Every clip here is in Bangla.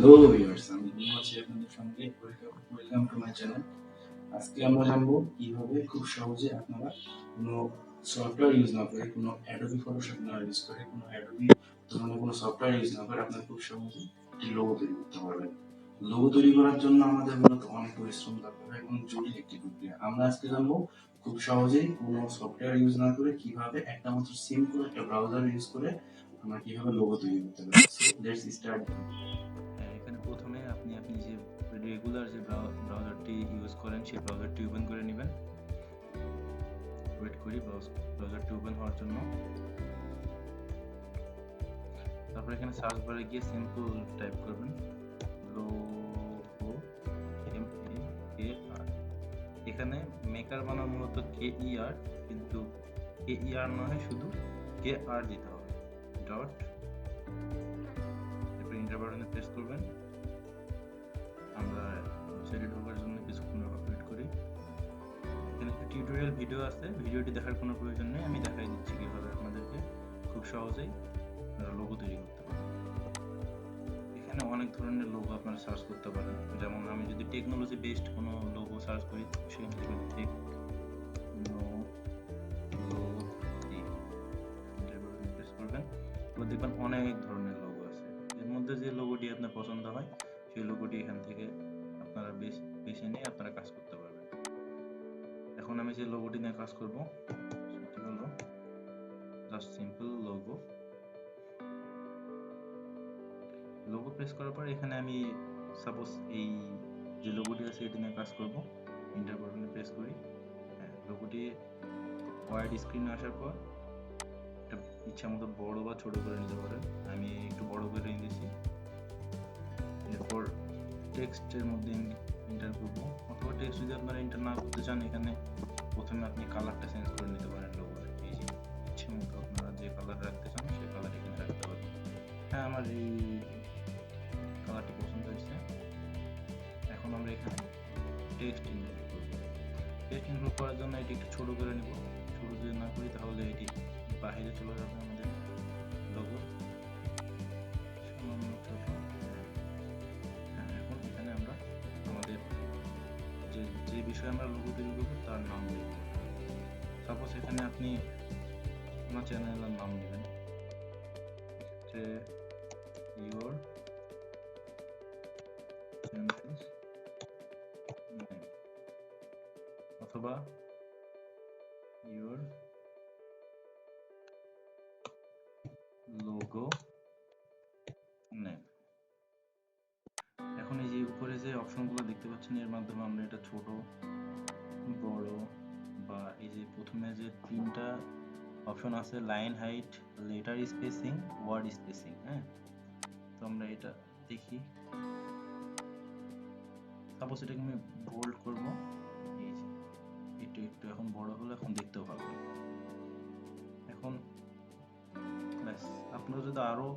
হ্যালো ভিউয়ার্স, আমি আছি আপনাদের সঙ্গে। Welcome to my channel. আজকে আমরা জানবো কিভাবে খুব সহজে আপনারা কোনো সফটওয়্যার ইউজ না করে, কোনো অ্যাডোবি ফটোশপ না ইউজ করে, কোনো অ্যাডোবি ধরনের কোনো সফটওয়্যার ইউজ না করে আপনারা খুব সহজে একটি লোগো তৈরি করতে পারবেন। লোগো তৈরি করার জন্য আমাদের মূলত অনেক পরিশ্রম দরকার হয় এবং জটিল একটি প্রক্রিয়া। আমরা আজকে জানবো খুব সহজেই কোনো সফটওয়্যার ইউজ না করে কিভাবে একটা মাত্র সিম্পল একটা ব্রাউজার ইউজ করে আমরা কিভাবে লোগো তৈরি করতে পারি। So let's start. এখানে প্রথমে আপনি যে রেগুলার যে ব্রাউজারটি ইউজ করেন সেই ব্রাউজারটি ওপেন করে নেবেন। ওয়েট করি ব্রাউজারটি ওপেন হওয়ার জন্য। তারপর এখানে সার্চ বারে গিয়ে সিম্পল টাইপ করবেন লোগো MAKR। এখানে মেকার বানানো মূলত KER, কিন্তু KER নয়, শুধু KR দিতে হবে। ডট, এরপর এন্টার বাটনে প্রেস করবেন। আমরা ওয়েবসাইটে ঢোকার জন্য কিছুক্ষণ ওয়েট করি। এখানে একটা টিউটোরিয়াল ভিডিও আছে, ভিডিওটি দেখার কোনো প্রয়োজন নেই, আমি দেখাই দিচ্ছি কিভাবে আপনাদেরকে খুব সহজেই লোগো তৈরি করতে পারেন। এখানে অনেক ধরনের লোগো আপনারা সার্চ করতে পারেন। যেমন আমি যদি টেকনোলজি বেসড কোনো লোগো সার্চ করি, সেখানে প্রেস করবেন। তো দেখবেন অনেক ধরনের লোগো আছে। এর মধ্যে যে লোগোটি আপনার পছন্দ হয় সেই লোগোটি এখান থেকে আপনারা বেছে নিয়ে আপনারা কাজ করতে পারবেন। এখন আমি যে লোগোটি নিয়ে কাজ করব সেটি হলো just simple logo. Logo press করার পর এখানে আমি সাপোজ এই যে লোগোটি আছে এটি নিয়ে কাজ করব। এন্টার বাটনে প্রেস করি। লোগোটি ওয়াইড স্ক্রিনে আসার পর এটা ইচ্ছা মতো বড় বা ছোট করে নিতে পারেন। আমি একটু বড় করে নিয়েছি। এরপর টেক্সটের মধ্যে এন্টার করব, অথবা টেক্সট যদি আপনারা এন্টার না করতে চান, এখানে প্রথমে আপনি কালারটা চেঞ্জ করে নিতে পারেন লোগোর। এই যে ইচ্ছে মতো আপনারা যে কালার রাখতে চান সেই কালার এখানে রাখতে পারবেন। হ্যাঁ, আমার এই কালারটি পছন্দ হয়েছে। এখন আমরা এখানে টেক্সট ইনক্লুড করব। টেক্সট ইনক্লুড করার জন্য এটি একটু ছোট করে নিব। ছোট যদি না করি তাহলে এটি বাইরে চলে যাবে আমাদের লোগো। এখন এখানে আমরা আমাদের যে বিষয়ে আমরা লোগো তৈরি করব তার নাম লিখব। সাপোজ এখানে আপনি আপনার চ্যানেলের নাম দিবেন যে ইওর চ্যানেলস নেম, অথবা ইওর লোগো নেম। এখন এই যে উপরে যে অপশনগুলো দেখতে পাচ্ছেন, এর মাধ্যমে আমরা এটা ছোট, বড়, বা এই যে প্রথমে যে তিনটা অপশন আছে, line height, letter spacing, word spacing. হ্যাঁ, তো আমরা এটা দেখি। সাপোজ এটাকে আমি বোল্ড করব। এই যে একটু একটু এখন বড় হলো, এখন দেখতেও ভালো। এখন ব্যাস, আপনারা যদি আরো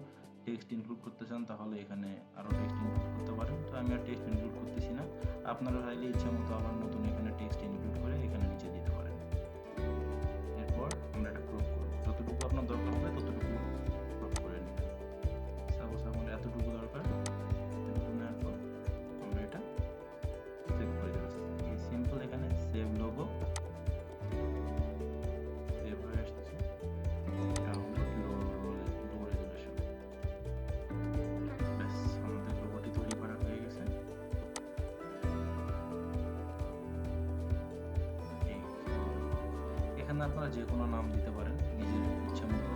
টেক্সট ইনক্লুড করতে চান তাহলে এখানে আরো টেক্সট ইনক্লুড করতে পারেন। তো আমি আর টেক্সট ইনক্লুড করতেছি না। আপনারা চাইলে ইচ্ছা মতো আবার নতুন এখানে টেক্সট ইনক্লুড করে এখানে নিচে দিতে পারেন। এরপর আমরা এটা ক্রপ করব, যতটুকু আপনার দরকার হবে ততটুকু ক্রপ করে নেবেন। সাপোজ আমার এতটুকু দরকার, নেওয়ার পর আমরা এটা সেভ করে দেব। এই সিম্পল এখানে সেভ লোগো সেভ হয়ে আসছে। ডাউনলোড লো রেজুলেশন। ব্যাস, আমাদের লোগোটি তৈরি করা হয়ে গেছে। এখানে আপনারা যে কোনো নাম দিতে পারেন নিজের ইচ্ছা মতো।